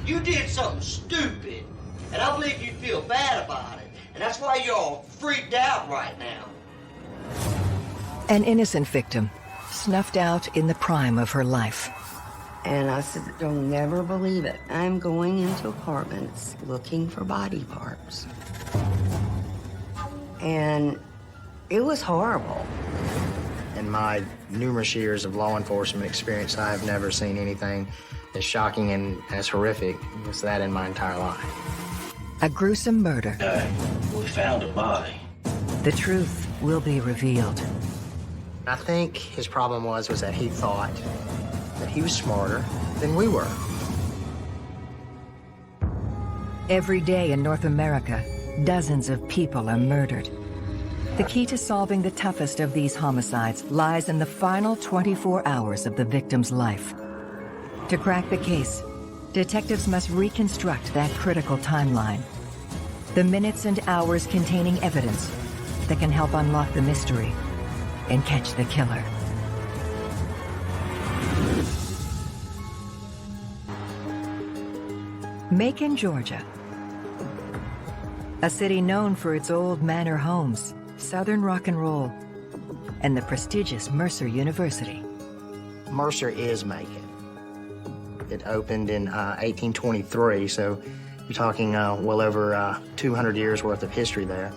You did something stupid, and I believe you feel bad about it. And that's why you're all freaked out right now. An innocent victim, snuffed out in the prime of her life. And I said, you'll never believe it. I'm going into apartments looking for body parts. And it was horrible. In my numerous years of law enforcement experience, I have never seen anything as shocking and as horrific as that in my entire life. A gruesome murder. We found a body. The truth will be revealed. I think his problem was that he thought that he was smarter than we were. Every day in North America, dozens of people are murdered. The key to solving the toughest of these homicides lies in the final 24 hours of the victim's life. To crack the case, detectives must reconstruct that critical timeline. The minutes and hours containing evidence that can help unlock the mystery and catch the killer. Macon, Georgia. A city known for its old manor homes, Southern rock and roll, and the prestigious Mercer University. Mercer is Macon. It opened in 1823, so you're talking well over 200 years worth of history there.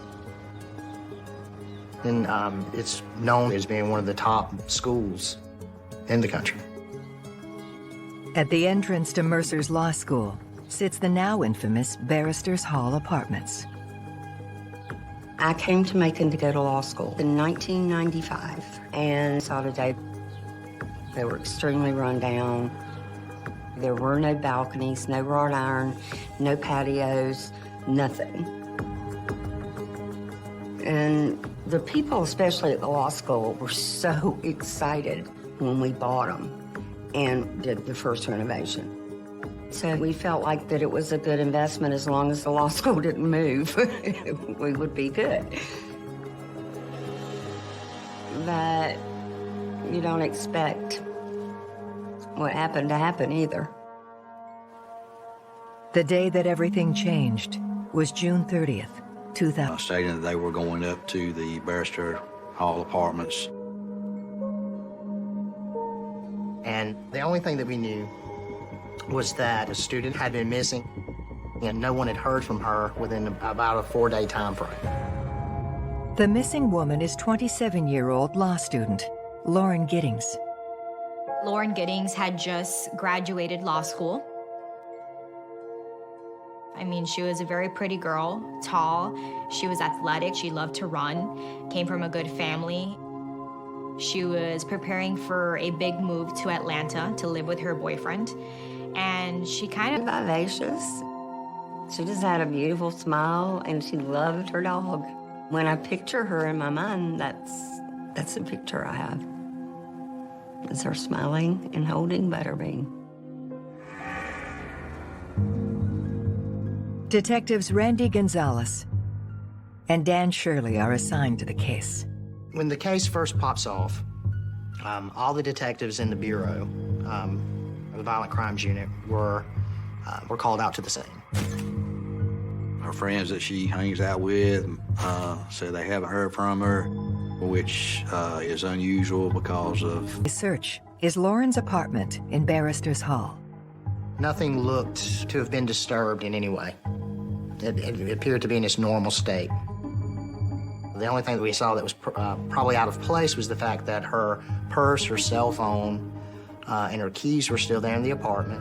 And it's known as being one of the top schools in the country. At the entrance to Mercer's law school sits the now infamous Barristers Hall Apartments. I came to Macon to go to law school in 1995 and saw today they were extremely run down. There were no balconies, no wrought iron, no patios, nothing. And the people, especially at the law school, were so excited when we bought them and did the first renovation. So we felt like that it was a good investment as long as the law school didn't move. We would be good. But you don't expect what happened to happen either. The day that everything changed was June 30th, 2000. Stating that they were going up to the Barrister Hall Apartments. And the only thing that we knew was that a student had been missing, and no one had heard from her within about a 4-day time frame. The missing woman is 27-year-old law student, Lauren Giddings. Lauren Giddings had just graduated law school. I mean, she was a very pretty girl, tall. She was athletic. She loved to run, came from a good family. She was preparing for a big move to Atlanta to live with her boyfriend. And she kind of... Vivacious. She just had a beautiful smile, and she loved her dog. When I picture her in my mind, that's the picture I have. It's her smiling and holding Butterbean. Detectives Randy Gonzalez and Dan Shirley are assigned to the case. When the case first pops off, all the detectives in the Bureau, the Violent Crimes Unit, were called out to the scene. Her friends that she hangs out with said they haven't heard from her, which is unusual because of... The search is Lauren's apartment in Barristers Hall. Nothing looked to have been disturbed in any way. It appeared to be in its normal state. The only thing that we saw that was probably out of place was the fact that her purse, her cell phone, and her keys were still there in the apartment,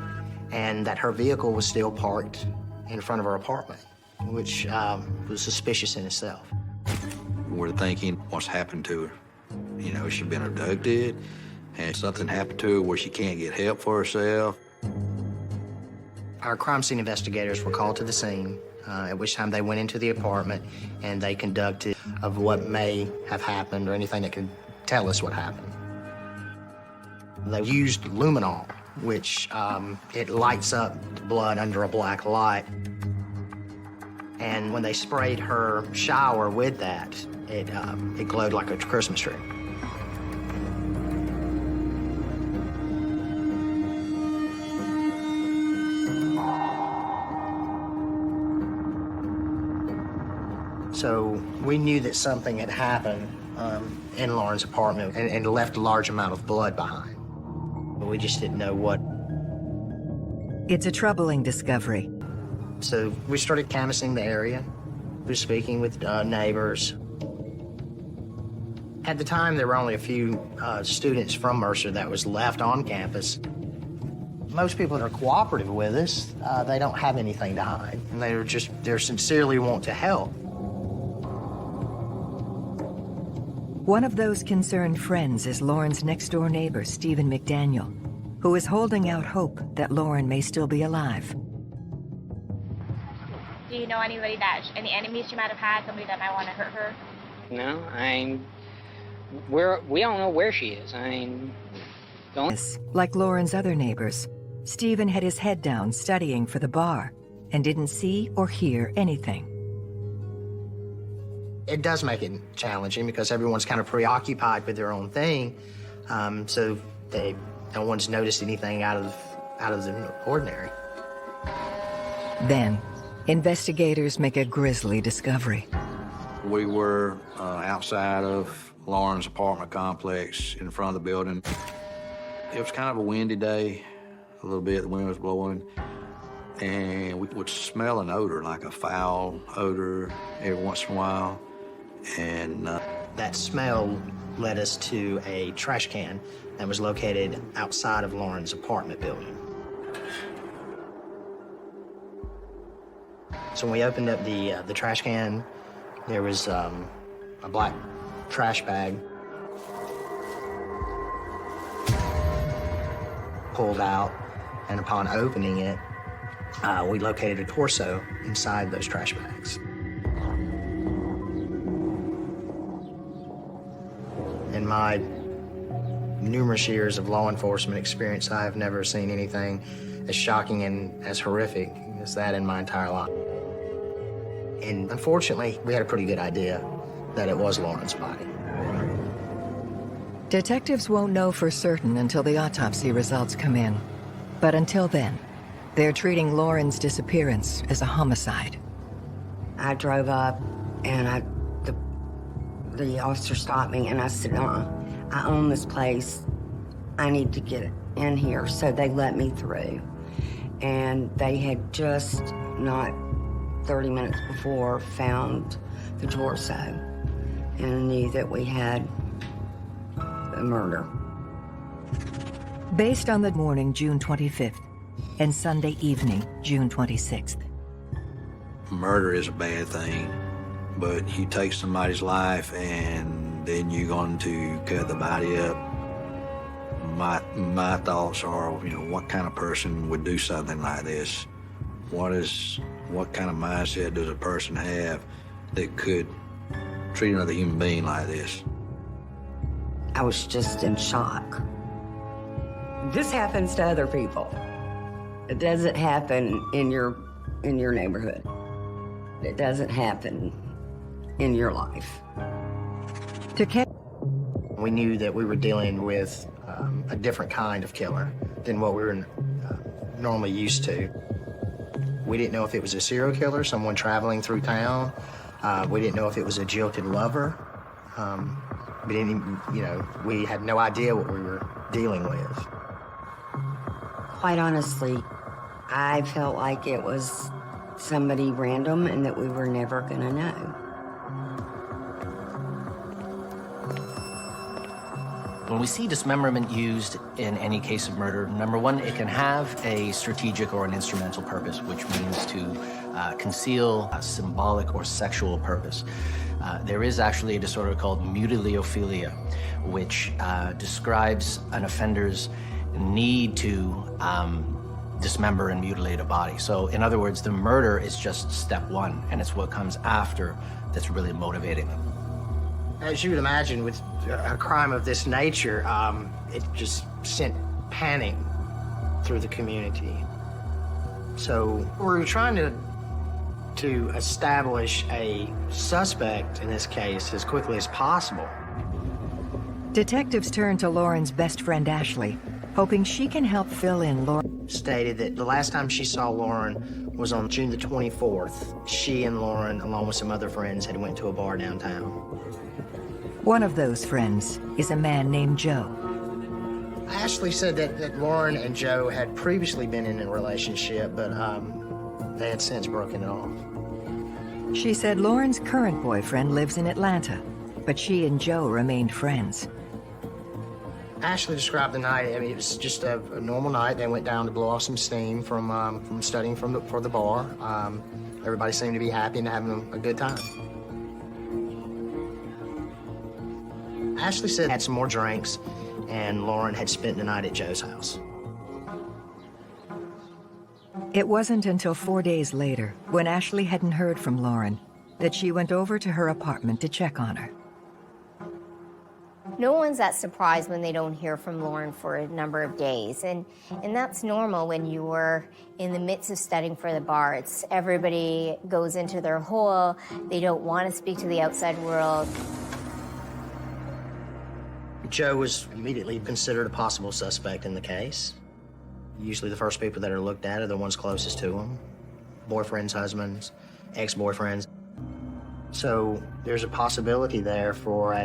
and that her vehicle was still parked in front of her apartment, which was suspicious in itself. We're thinking, what's happened to her? You know, she's been abducted, and something happened to her where she can't get help for herself. Our crime scene investigators were called to the scene, at which time they went into the apartment and they conducted of what may have happened or anything that could tell us what happened. They used luminol, which it lights up the blood under a black light. And when they sprayed her shower with that, it glowed like a Christmas tree. So we knew that something had happened in Lauren's apartment and left a large amount of blood behind. But we just didn't know what. It's a troubling discovery. So we started canvassing the area. We were speaking with neighbors. At the time, there were only a few students from Mercer that was left on campus. Most people that are cooperative with us, they don't have anything to hide. And they're sincerely want to help. One of those concerned friends is Lauren's next-door neighbor, Stephen McDaniel, who is holding out hope that Lauren may still be alive. Do you know anybody any enemies she might have had, somebody that might want to hurt her? No, we don't know where she is. Like Lauren's other neighbors, Stephen had his head down studying for the bar and didn't see or hear anything. It does make it challenging because everyone's kind of preoccupied with their own thing, so no one's noticed anything out of the ordinary. Then, investigators make a grisly discovery. We were outside of Lauren's apartment complex in front of the building. It was kind of a windy day, a little bit, the wind was blowing, and we would smell an odor, like a foul odor every once in a while. And that smell led us to a trash can that was located outside of Lauren's apartment building. So when we opened up the trash can, there was a black trash bag pulled out, and upon opening it, we located a torso inside those trash bags. In my numerous years of law enforcement experience, I have never seen anything as shocking and as horrific as that in my entire life. And unfortunately, we had a pretty good idea that it was Lauren's body. Detectives won't know for certain until the autopsy results come in. But until then, they're treating Lauren's disappearance as a homicide. I drove up, and the officer stopped me, and I said, I own this place. I need to get in here. So they let me through. And they had just not 30 minutes before found the torso and knew that we had a murder. Based on the morning, June 25th, and Sunday evening, June 26th. Murder is a bad thing, but you take somebody's life and then you're going to cut the body up. My thoughts are, what kind of person would do something like this? What kind of mindset does a person have that could treat another human being like this? I was just in shock. This happens to other people. It doesn't happen in your neighborhood. It doesn't happen in your life. We knew that we were dealing with a different kind of killer than what we were normally used to. We didn't know if it was a serial killer, someone traveling through town. We didn't know if it was a jilted lover. We didn't even, we had no idea what we were dealing with. Quite honestly, I felt like it was somebody random and that we were never gonna know. When we see dismemberment used in any case of murder, number one, it can have a strategic or an instrumental purpose, which means to conceal a symbolic or sexual purpose. There is actually a disorder called mutilophilia, which describes an offender's need to dismember and mutilate a body. So in other words, the murder is just step one, and it's what comes after that's really motivating them. As you would imagine, with a crime of this nature, it just sent panic through the community. So we're trying to establish a suspect in this case as quickly as possible. Detectives turn to Lauren's best friend, Ashley, hoping she can help fill in Lauren. Stated that the last time she saw Lauren was on June the 24th. She and Lauren, along with some other friends, had went to a bar downtown. One of those friends is a man named Joe. Ashley said that Lauren and Joe had previously been in a relationship, but they had since broken it off. She said Lauren's current boyfriend lives in Atlanta, but she and Joe remained friends. Ashley described the night. I mean, it was just a normal night. They went down to blow off some steam from studying for the bar. Everybody seemed to be happy and having a good time. Ashley said had some more drinks, and Lauren had spent the night at Joe's house. It wasn't until 4 days later, when Ashley hadn't heard from Lauren, that she went over to her apartment to check on her. No one's that surprised when they don't hear from Lauren for a number of days, and that's normal when you were in the midst of studying for the bar. It's everybody goes into their hole, they don't want to speak to the outside world. Joe was immediately considered a possible suspect in the case. Usually the first people that are looked at are the ones closest to him. Boyfriends, husbands, ex-boyfriends. So there's a possibility there for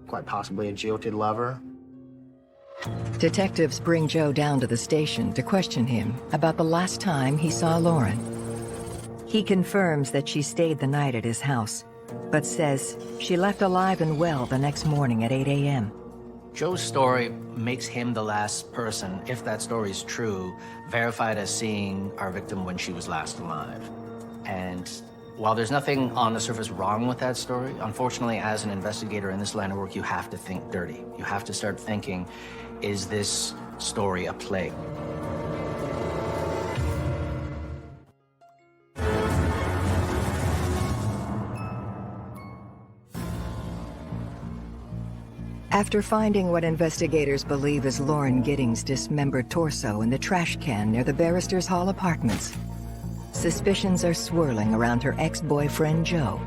quite possibly a jilted lover. Detectives bring Joe down to the station to question him about the last time he saw Lauren. He confirms that she stayed the night at his house, but says she left alive and well the next morning at 8 a.m. Joe's story makes him the last person, if that story is true, verified as seeing our victim when she was last alive. And while there's nothing on the surface wrong with that story, unfortunately, as an investigator in this line of work, you have to think dirty. You have to start thinking, is this story a play? After finding what investigators believe is Lauren Giddings' dismembered torso in the trash can near the Barristers Hall apartments, suspicions are swirling around her ex-boyfriend, Joe.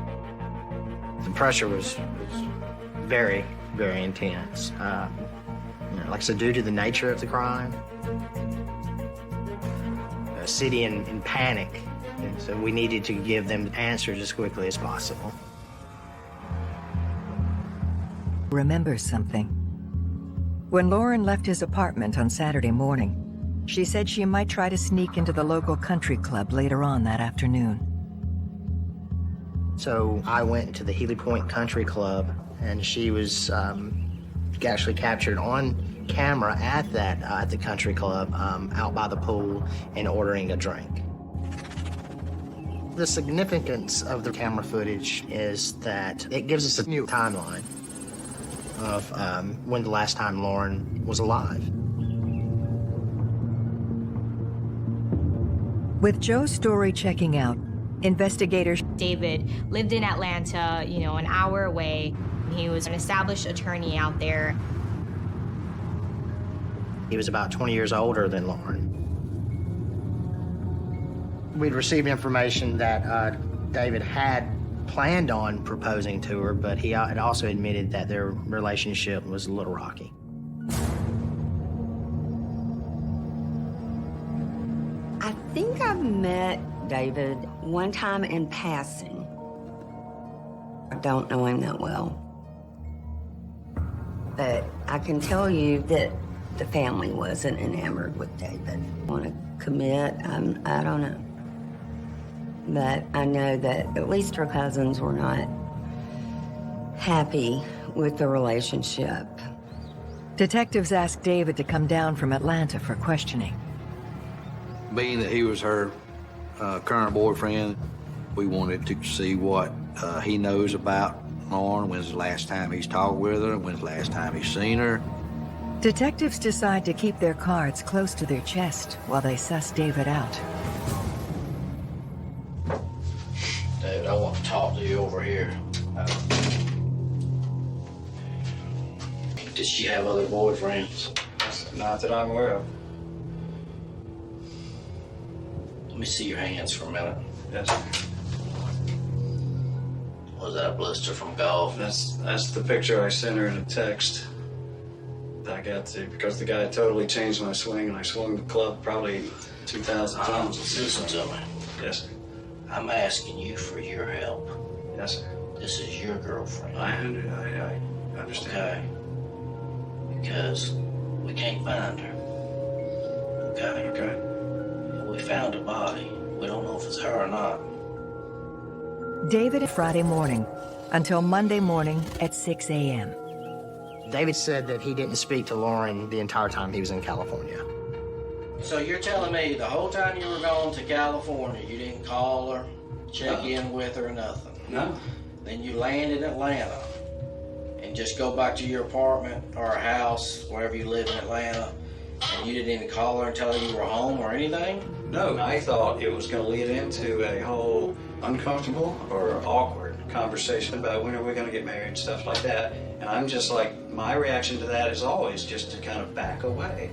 The pressure was very, very intense. Like I said, due to the nature of the crime, the city in panic, and so we needed to give them answers as quickly as possible. Remembers something. When Lauren left his apartment on Saturday morning, she said she might try to sneak into the local country club later on that afternoon. So I went to the Healy Point Country Club, and she was actually captured on camera at the country club out by the pool and ordering a drink. The significance of the camera footage is that it gives us a new timeline of when the last time Lauren was alive. With Joe's story checking out, investigators... David lived in Atlanta, an hour away. He was an established attorney out there. He was about 20 years older than Lauren. We'd received information that David had planned on proposing to her, but he had also admitted that their relationship was a little rocky. I think I've met David one time in passing. I don't know him that well. But I can tell you that the family wasn't enamored with David. Want to commit? I don't know. But I know that at least her cousins were not happy with the relationship. Detectives asked David to come down from Atlanta for questioning. Being that he was her current boyfriend, we wanted to see what he knows about Lauren. When's the last time he's talked with her? When's the last time he's seen her? Detectives decide to keep their cards close to their chest while they suss David out. David, I want to talk to you over here. Did she have other boyfriends? Not that I'm aware of. Let me see your hands for a minute. Yes. Was that a blister from golf? That's the picture I sent her in a text. I got to, because the guy totally changed my swing, and I swung the club probably 2,000 times. Listen to me. Yes, sir. I'm asking you for your help. Yes, sir. This is your girlfriend. I understand. Okay. Because we can't find her. Okay? Okay. We found a body. We don't know if it's her or not. David Friday morning until Monday morning at 6 a.m. David said that he didn't speak to Lauren the entire time he was in California. So you're telling me the whole time you were going to California, you didn't call her, check in with her, or nothing? No. Then you land in Atlanta and just go back to your apartment or house, wherever you live in Atlanta, and you didn't even call her and tell her you were home or anything? No, I thought it was going to lead into a whole uncomfortable or awkward conversation about when are we going to get married and stuff like that. And I'm just like, my reaction to that is always just to kind of back away.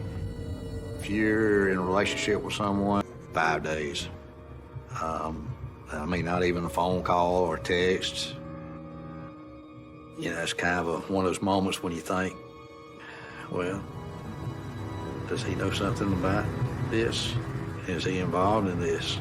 If you're in a relationship with someone, 5 days. I mean, not even a phone call or text. You know, it's kind of one of those moments when you think, well, does he know something about this? Is he involved in this?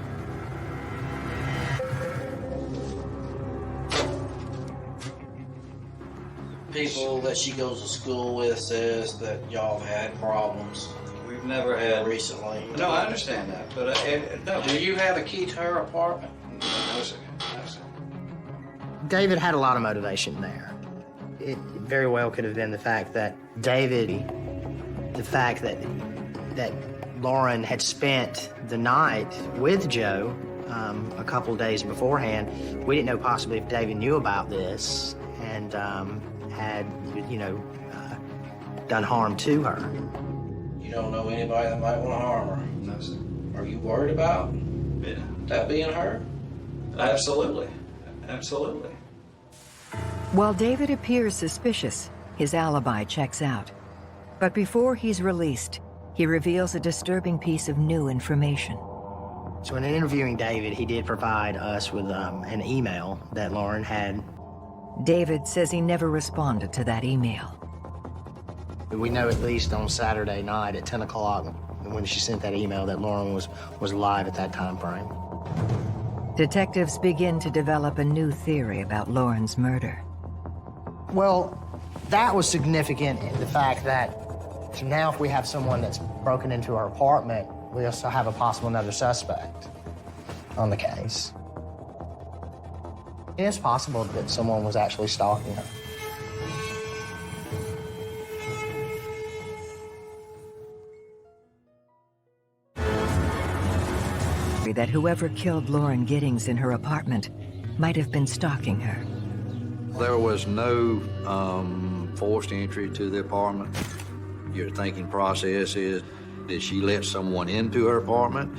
People that she goes to school with says that y'all have had problems. We've never had... Recently. No, I understand that, but no. Do you have a key to her apartment? No, sir. No, sir. David had a lot of motivation there. It very well could have been the fact that Lauren had spent the night with Joe a couple of days beforehand. We didn't know possibly if David knew about this and had, done harm to her. You don't know anybody that might want to harm her? No, sir. Are you worried about that being her? Absolutely. Absolutely. While David appears suspicious, his alibi checks out. But before he's released, he reveals a disturbing piece of new information. So in interviewing David, he did provide us with an email that Lauren had. David says he never responded to that email. We know at least on Saturday night at 10 o'clock when she sent that email that Lauren was alive at that time frame. Detectives begin to develop a new theory about Lauren's murder. Well, that was significant in the fact that now if we have someone that's broken into our apartment, we also have a possible another suspect on the case. It is possible that someone was actually stalking her. That whoever killed Lauren Giddings in her apartment might have been stalking her. There was no forced entry to the apartment. Your thinking process is, did she let someone into her apartment?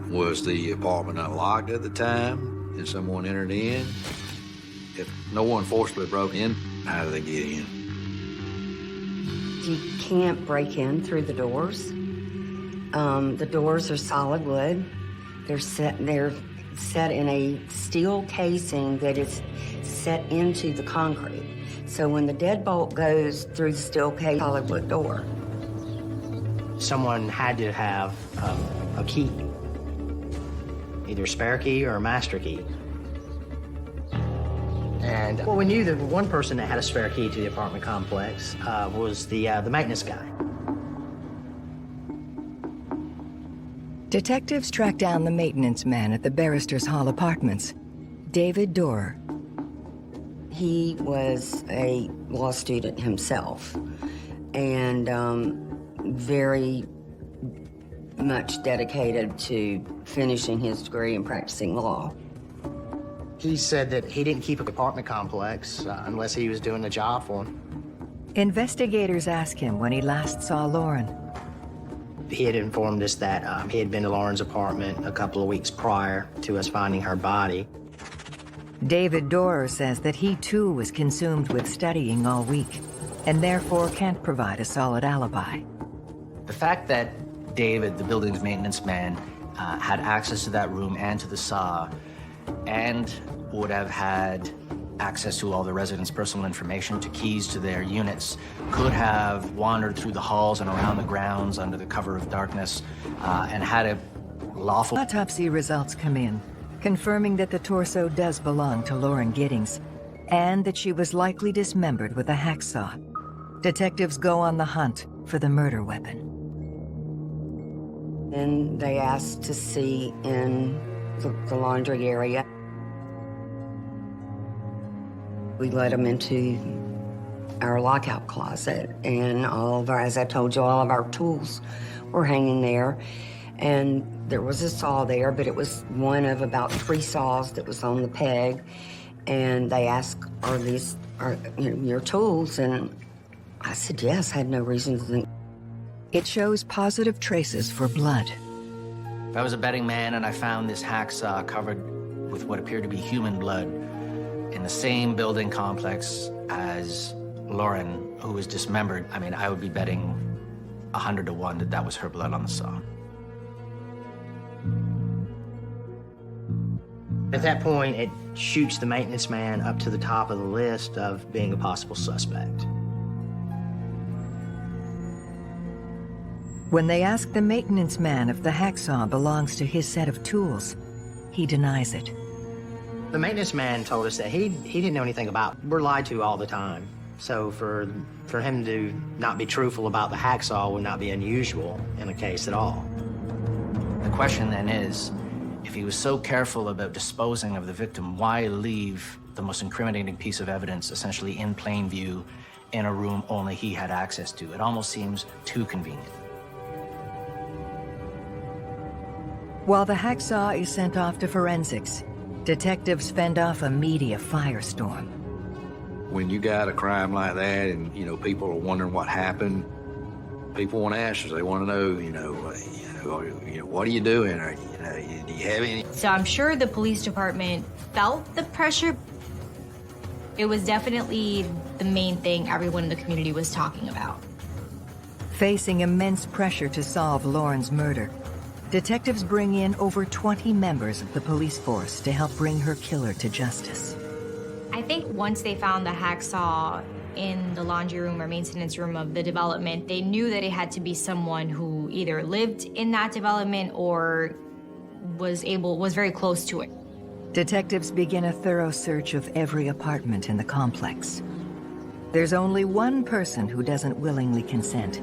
Was the apartment unlocked at the time and someone entered in? If no one forcibly broke in, how did they get in? You can't break in through the doors. The doors are solid wood. They're set in a steel casing that is set into the concrete. So when the deadbolt goes through the steel casing solid wood door, someone had to have a key, either a spare key or a master key. And well, we knew that one person that had a spare key to the apartment complex was the maintenance guy. Detectives track down the maintenance man at the Barristers Hall Apartments, David Dorer. he was a law student himself and very much dedicated to finishing his degree and practicing law. He said that he didn't keep an apartment complex unless he was doing the job for him. Investigators ask him when he last saw Lauren. He had informed us that he had been to Lauren's apartment a couple of weeks prior to us finding her body. David Dorer says that he too was consumed with studying all week and therefore can't provide a solid alibi. The fact that David, the building's maintenance man, had access to that room and to the saw and would have had access to all the residents' personal information, to keys to their units, could have wandered through the halls and around the grounds under the cover of darkness, and had a lawful... Autopsy results come in, confirming that the torso does belong to Lauren Giddings, and that she was likely dismembered with a hacksaw. Detectives go on the hunt for the murder weapon. Then they asked to see in the laundry area. We let them into our lockout closet, and all of our, as I told you, all of our tools were hanging there. And there was a saw there, but it was one of about 3 saws that was on the peg. And they asked, are these your tools? And I said, yes, I had no reason to think. It shows positive traces for blood. If I was a betting man and I found this hacksaw covered with what appeared to be human blood in the same building complex as Lauren, who was dismembered, I mean, I would be betting 100 to 1 that that was her blood on the saw. At that point, it shoots the maintenance man up to the top of the list of being a possible suspect. When they ask the maintenance man if the hacksaw belongs to his set of tools, he denies it. The maintenance man told us that he didn't know anything about it. We're lied to all the time. So for him to not be truthful about the hacksaw would not be unusual in a case at all. The question then is, if he was so careful about disposing of the victim, why leave the most incriminating piece of evidence essentially in plain view in a room only he had access to? It almost seems too convenient. While the hacksaw is sent off to forensics, detectives fend off a media firestorm. When you got a crime like that and, people are wondering what happened, people want answers. They want to know, what are you doing? Or, do you have any? So I'm sure the police department felt the pressure. It was definitely the main thing everyone in the community was talking about. Facing immense pressure to solve Lauren's murder, detectives bring in over 20 members of the police force to help bring her killer to justice. I think once they found the hacksaw in the laundry room or maintenance room of the development, they knew that it had to be someone who either lived in that development or was very close to it. Detectives begin a thorough search of every apartment in the complex. There's only one person who doesn't willingly consent.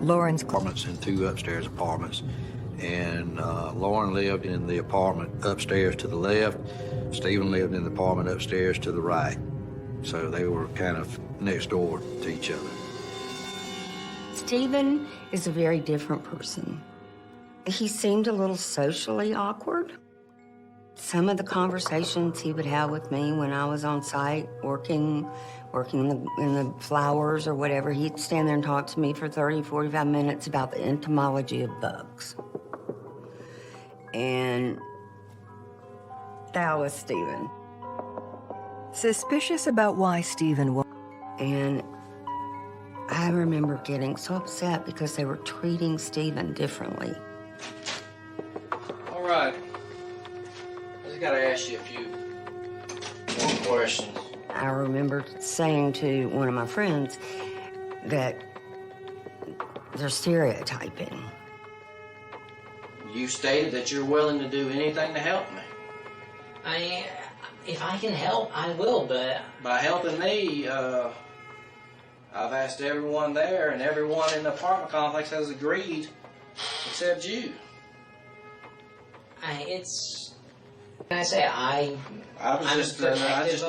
Lauren's apartments and 2 upstairs apartments. And Lauren lived in the apartment upstairs to the left. Stephen lived in the apartment upstairs to the right. So they were kind of next door to each other. Stephen is a very different person. He seemed a little socially awkward. Some of the conversations he would have with me when I was on site working in the flowers or whatever, he'd stand there and talk to me for 30, 45 minutes about the entomology of bugs. And that was Stephen. Suspicious about why Stephen was. And I remember getting so upset because they were treating Stephen differently. All right. I just gotta ask you a few more questions. I remember saying to one of my friends that they're stereotyping. You stated that you're willing to do anything to help me. If I can help, I will, but... By helping me, I've asked everyone there, and everyone in the apartment complex has agreed, except you. Can I say I just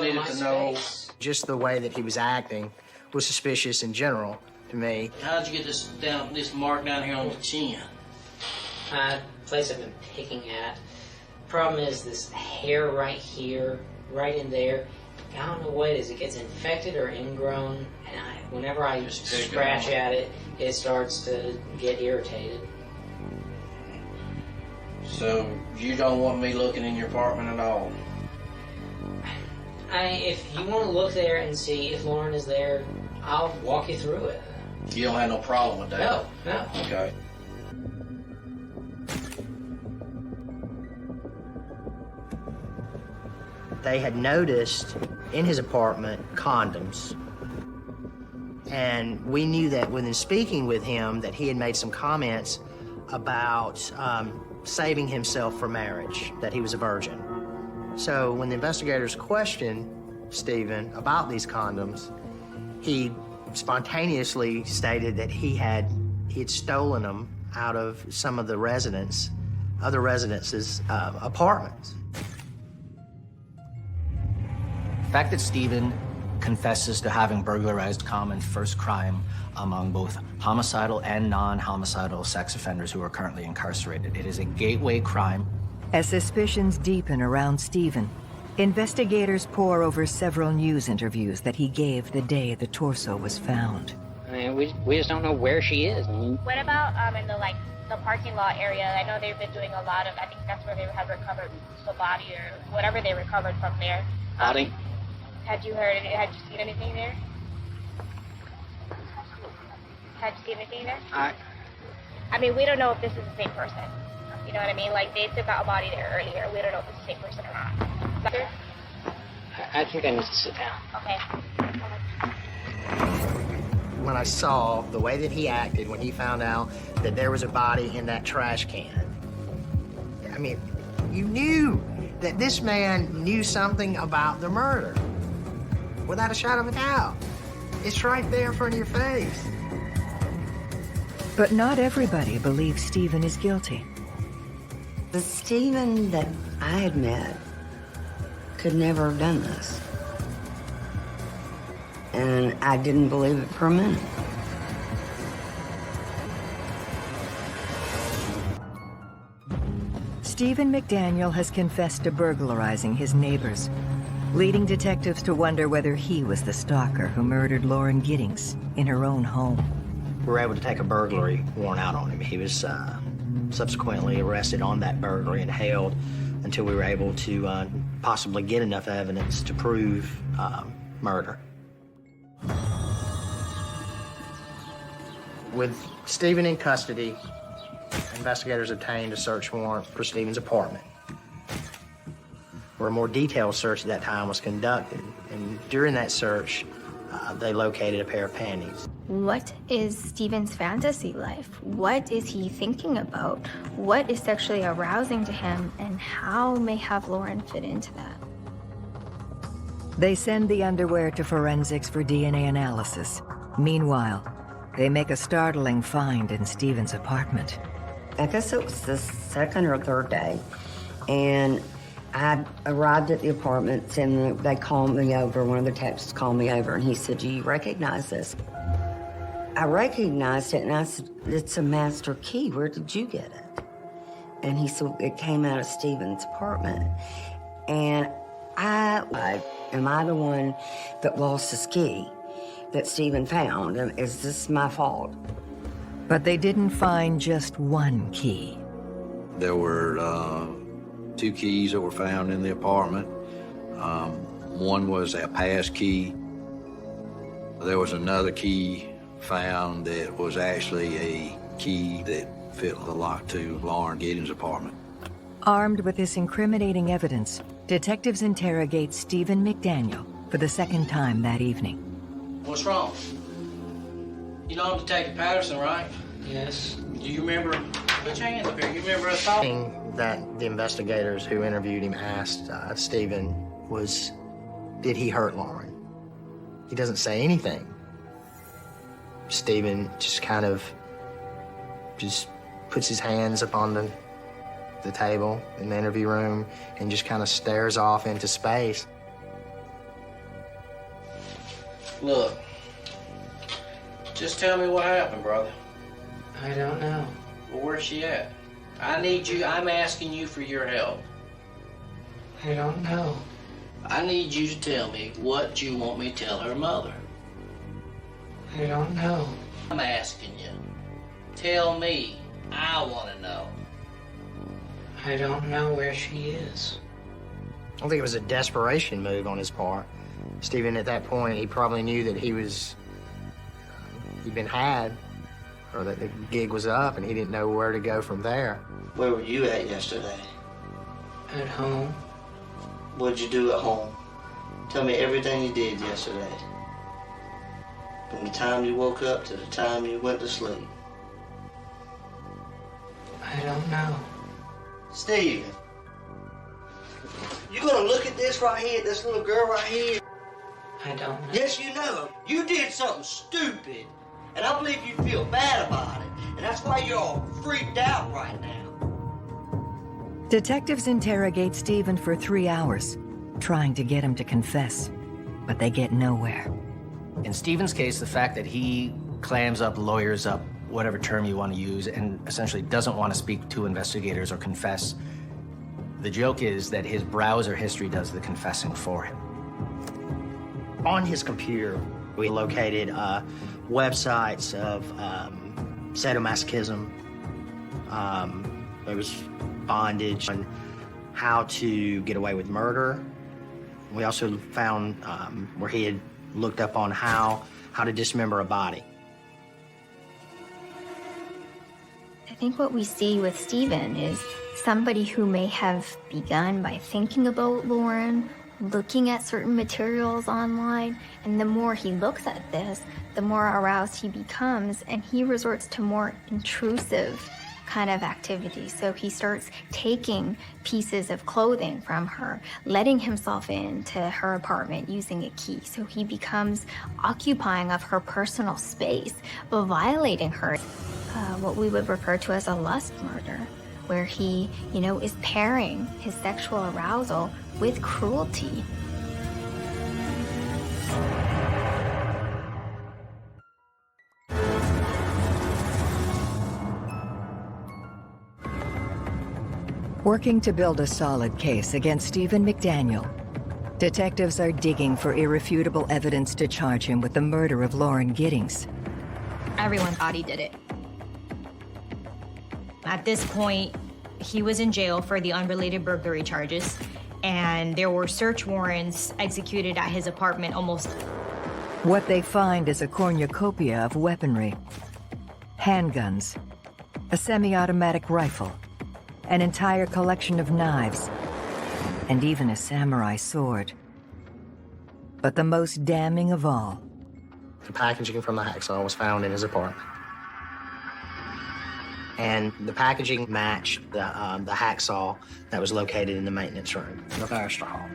needed to know. Just the way that he was acting was suspicious in general to me. How'd you get this mark down here on the chin? Place I've been picking at. Problem is this hair right here, right in there. I don't know what it is. It gets infected or ingrown, and whenever I scratch at it, it starts to get irritated. So you don't want me looking in your apartment at all? If you want to look there and see if Lauren is there, I'll walk you through it. You don't have no problem with that? No. Okay. They had noticed in his apartment condoms. And we knew that within speaking with him that he had made some comments about saving himself for marriage, that he was a virgin. So when the investigators questioned Stephen about these condoms, he spontaneously stated that he had stolen them out of some of the other residences' apartments. The fact that Stephen confesses to having burglarized common first crime among both homicidal and non-homicidal sex offenders who are currently incarcerated. It is a gateway crime. As suspicions deepen around Stephen, investigators pore over several news interviews that he gave the day the torso was found. I mean, we just don't know where she is. What about in the parking lot area? I know they've been doing a lot of, I think that's where they have recovered the body or whatever they recovered from there. Body? Had you heard it? Had you seen anything there? Had you seen anything there? I mean, we don't know if this is the same person. You know what I mean? Like, they took out a body there earlier. We don't know if it's the same person or not. Doctor? I think I need to sit down. Okay. When I saw the way that he acted when he found out that there was a body in that trash can, I mean, you knew that this man knew something about the murder. Without a shadow of a doubt. It's right there in front of your face. But not everybody believes Stephen is guilty. The Stephen that I had met could never have done this. And I didn't believe it for a minute. Stephen McDaniel has confessed to burglarizing his neighbors, leading detectives to wonder whether he was the stalker who murdered Lauren Giddings in her own home. We were able to take a burglary warrant out on him. He was subsequently arrested on that burglary and held until we were able to possibly get enough evidence to prove murder. With Stephen in custody, investigators obtained a search warrant for Stephen's apartment, where a more detailed search at that time was conducted. And during that search, they located a pair of panties. What is Stephen's fantasy life? What is he thinking about? What is sexually arousing to him, and how may have Lauren fit into that? They send the underwear to forensics for DNA analysis. Meanwhile, they make a startling find in Stephen's apartment. I guess it was the second or third day, and I arrived at the apartment, and they called me over. One of the detectives called me over, and he said, "Do you recognize this?" I recognized it, and I said, "It's a master key. Where did you get it?" And he said, "It came out of Stephen's apartment." And am I the one that lost his key that Stephen found? And is this my fault? But they didn't find just one key. There were 2 keys that were found in the apartment. One was a pass key. There was another key found that was actually a key that fit the lock to Lauren Giddings' apartment. Armed with this incriminating evidence, detectives interrogate Stephen McDaniel for the second time that evening. What's wrong? You know Detective Patterson, right? Yes. Do you remember? Put your hands up here. You remember us talking? That the investigators who interviewed him asked Stephen was, did he hurt Lauren? He doesn't say anything. Stephen just kind of just puts his hands up on the table in the interview room and just kind of stares off into space. Look, just tell me what happened, brother. I don't know. Well, where's she at? I'm asking you for your help. I don't know. I need you to tell me what you want me to tell her mother. I don't know. I'm asking you. Tell me. I want to know. I don't know where she is. I don't think it was a desperation move on his part. Stephen, at that point, he probably knew that he'd been had, or that the gig was up, and he didn't know where to go from there. Where were you at yesterday? At home. What'd you do at home? Tell me everything you did yesterday. From the time you woke up to the time you went to sleep. I don't know. Steven, you gonna look at this right here, this little girl right here? I don't know. Yes, you know. You did something stupid, and I believe you feel bad about it, and that's why you're all freaked out right now. Detectives interrogate Stephen for 3 hours, trying to get him to confess, but they get nowhere. In Stephen's case, the fact that he clams up, lawyers up, whatever term you want to use, and essentially doesn't want to speak to investigators or confess, the joke is that his browser history does the confessing for him. On his computer, we located websites of sadomasochism. There was bondage on how to get away with murder. We also found where he had looked up on how to dismember a body. I think what we see with Stephen is somebody who may have begun by thinking about Lauren, looking at certain materials online, and the more he looks at this, the more aroused he becomes, and he resorts to more intrusive kind of activities. So he starts taking pieces of clothing from her, letting himself into her apartment using a key. So he becomes occupying of her personal space, but violating her. What we would refer to as a lust murder, where he, is pairing his sexual arousal with cruelty. Working to build a solid case against Stephen McDaniel, detectives are digging for irrefutable evidence to charge him with the murder of Lauren Giddings. Everyone thought he did it. At this point, he was in jail for the unrelated burglary charges, and there were search warrants executed at his apartment almost. What they find is a cornucopia of weaponry, handguns, a semi-automatic rifle, an entire collection of knives, and even a samurai sword. But the most damning of all, the packaging from the hacksaw was found in his apartment. And the packaging matched the hacksaw that was located in the maintenance room, the Barrister Hall.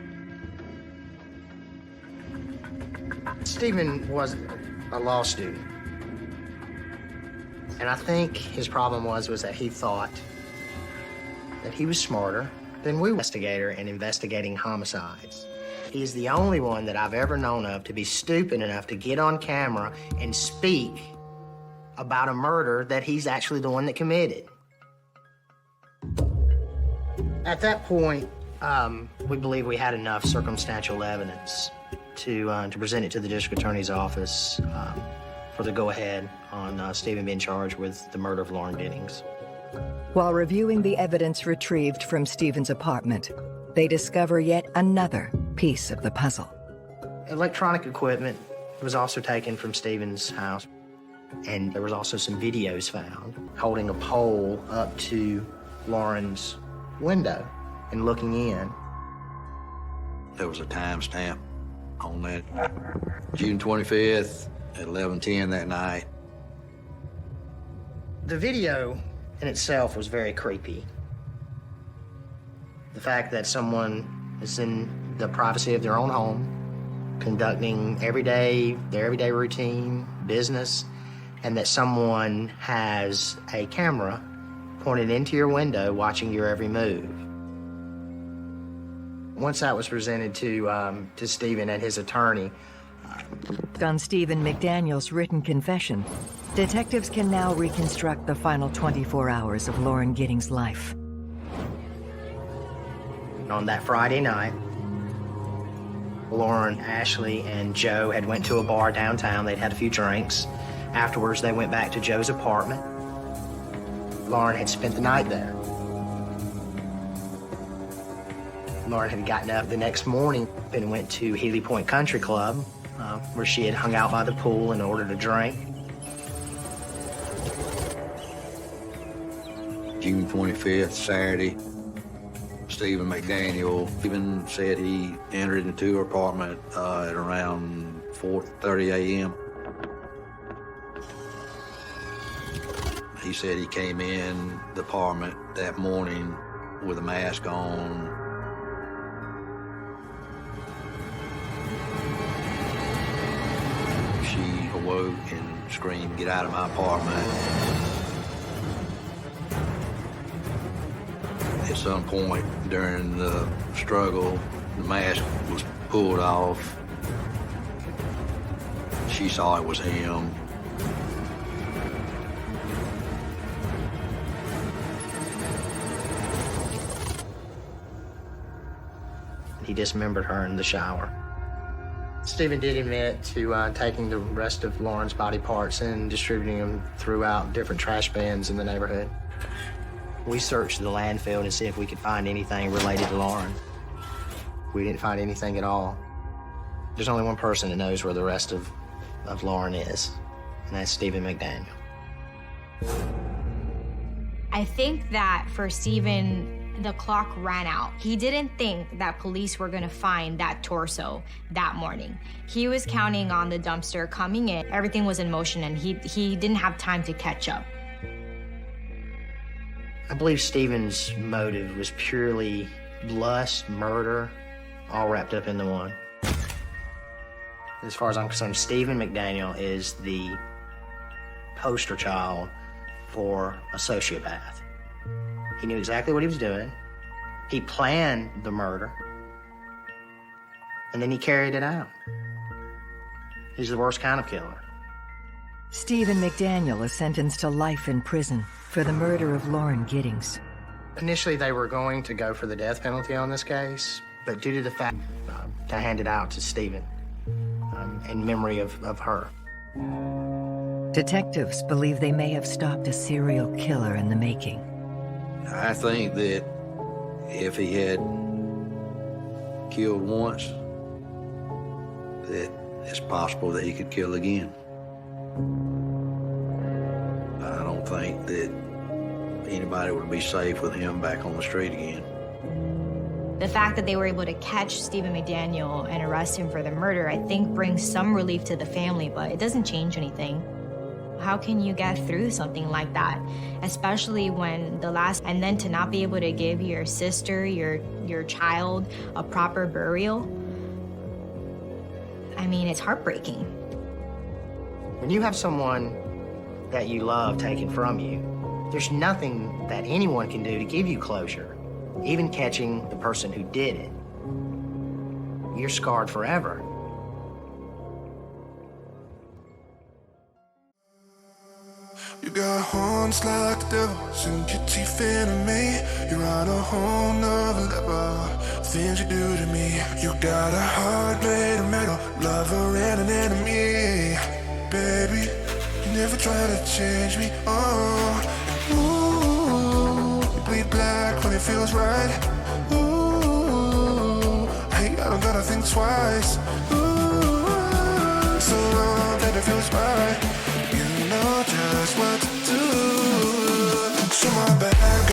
Stephen was a law student. And I think his problem was that he thought that he was smarter than we investigator in investigating homicides. He's the only one that I've ever known of to be stupid enough to get on camera and speak about a murder that he's actually the one that committed. At that point, we believe we had enough circumstantial evidence to present it to the district attorney's office for the go-ahead on Stephen being charged with the murder of Lauren Giddings. While reviewing the evidence retrieved from Stephen's apartment, they discover yet another piece of the puzzle. Electronic equipment was also taken from Stephen's house, and there was also some videos found holding a pole up to Lauren's window and looking in. There was a timestamp on that. June 25th at 11:10 that night. The video in itself was very creepy. The fact that someone is in the privacy of their own home, conducting their everyday routine, business, and that someone has a camera pointed into your window watching your every move. Once that was presented to Stephen and his attorney. On Stephen McDaniel's written confession, detectives can now reconstruct the final 24 hours of Lauren Giddings' life. On that Friday night, Lauren, Ashley, and Joe had went to a bar downtown. They'd had a few drinks. Afterwards, they went back to Joe's apartment. Lauren had spent the night there. Lauren had gotten up the next morning and went to Healy Point Country Club, where she had hung out by the pool and ordered a drink. June 25th, Saturday, Stephen McDaniel. Stephen said he entered into her apartment at around 4:30 a.m. He said he came in the apartment that morning with a mask on. She awoke and screamed, "Get out of my apartment." At some point during the struggle, the mask was pulled off. She saw it was him. He dismembered her in the shower. Stephen did admit to taking the rest of Lauren's body parts and distributing them throughout different trash bins in the neighborhood. We searched the landfill to see if we could find anything related to Lauren. We didn't find anything at all. There's only one person that knows where the rest of Lauren is, and that's Stephen McDaniel. I think that for Stephen, the clock ran out. He didn't think that police were gonna find that torso that morning. He was counting on the dumpster coming in. Everything was in motion, and he didn't have time to catch up. I believe Stephen's motive was purely lust, murder, all wrapped up into one. As far as I'm concerned, Stephen McDaniel is the poster child for a sociopath. He knew exactly what he was doing. He planned the murder, and then he carried it out. He's the worst kind of killer. Stephen McDaniel is sentenced to life in prison for the murder of Lauren Giddings. Initially, they were going to go for the death penalty on this case, but due to the fact to hand it out to Stephen in memory of her. Detectives believe they may have stopped a serial killer in the making. I think that if he had killed once, that it's possible that he could kill again. I don't think that anybody would be safe with him back on the street again. The fact that they were able to catch Stephen McDaniel and arrest him for the murder, I think brings some relief to the family, but it doesn't change anything. How can you get through something like that? Especially when and then to not be able to give your sister, your child, a proper burial. I mean, it's heartbreaking. When you have someone that you love taken from you, there's nothing that anyone can do to give you closure, even catching the person who did it. You're scarred forever. You got horns like the devil, sink your teeth into me. You're on a whole nother level, things you do to me. You got a heart made of metal, lover and an enemy. Baby, you never try to change me, oh. Ooh, you bleed black when it feels right. Ooh, hey, I don't gotta think twice. Ooh, so long that it feels right. You know just what